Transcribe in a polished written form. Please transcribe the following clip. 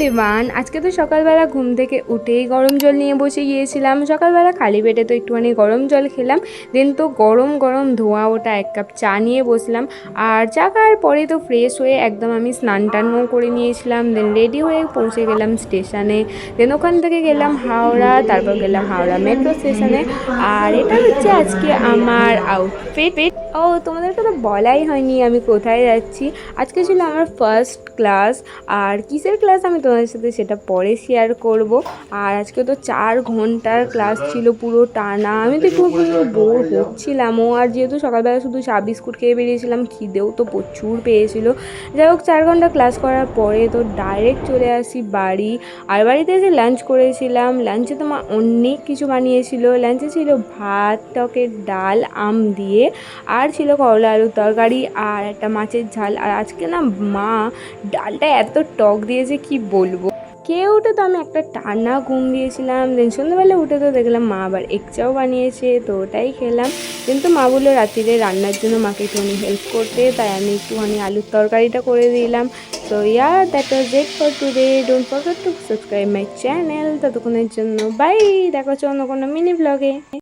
Everyone, আজকে তো সকালবেলা ঘুম থেকে উঠেই গরম জল নিয়ে বসে গিয়েছিলাম। সকালবেলা খালি পেটে তো একটুখানি গরম জল খেলাম, দেন তো গরম গরম ধোয়া ওটা 1 কাপ চা নিয়ে বসলাম। আর চা খাওয়ার পরে তো ফ্রেশ হয়ে একদম আমি স্নান টানও করে নিয়েছিলাম, দেন রেডি হয়ে পৌঁছে গেলাম স্টেশনে। দেন ওখান থেকে গেলাম হাওড়া, তারপর গেলাম হাওড়া মেট্রো স্টেশনে। আর এটা হচ্ছে আজকে আমার আউটফিট। ও তোমাদেরকে তো বলাই হয়নি আমি কোথায় যাচ্ছি। আজকে ছিল আমার ফার্স্ট ক্লাস, আর কিসের ক্লাস আমি তোমাদের সাথে সেটা পরে শেয়ার করব। আর আজকে তো 4 ঘন্টার ক্লাস ছিল পুরো টানা। আমি তো একটু বোর হচ্ছিলামও, আর যেহেতু সকালবেলা শুধু চা বিস্কুট খেয়ে বেরিয়েছিলাম, খিদেও তো প্রচুর পেয়েছিল। যাই হোক, 4 ঘন্টা ক্লাস করার পরে তো ডাইরেক্ট চলে আসি বাড়ি। আর বাড়িতে এসে লাঞ্চ করেছিলাম। লাঞ্চে তো মা অনেক কিছু বানিয়েছিল। লাঞ্চে ছিল ভাত, টকের ডাল আম দিয়ে, আর ছিল করলা আলুর তরকারি আর একটা মাছের ঝাল। আর আজকে না মা ডালটা এত টক দিয়েছে কি বলবো। খেয়ে উঠে তো আমি একটা টানা ঘুম দিয়েছিলাম। দেন সন্ধ্যাবেলা উঠে তো দেখলাম মা আবার এগ চাও বানিয়েছে, তো ওটাই খেলাম। কিন্তু মা বললো রাত্রিরে রান্নার জন্য মাকে একটুখানি হেল্প করতে, তাই আমি একটুখানি আলুর তরকারিটা করে দিলাম। So that was it for today. Don't forget to subscribe my channel. ততক্ষণের জন্য বাই, দেখা হচ্ছে অন্য কোনো মিনি ব্লগে।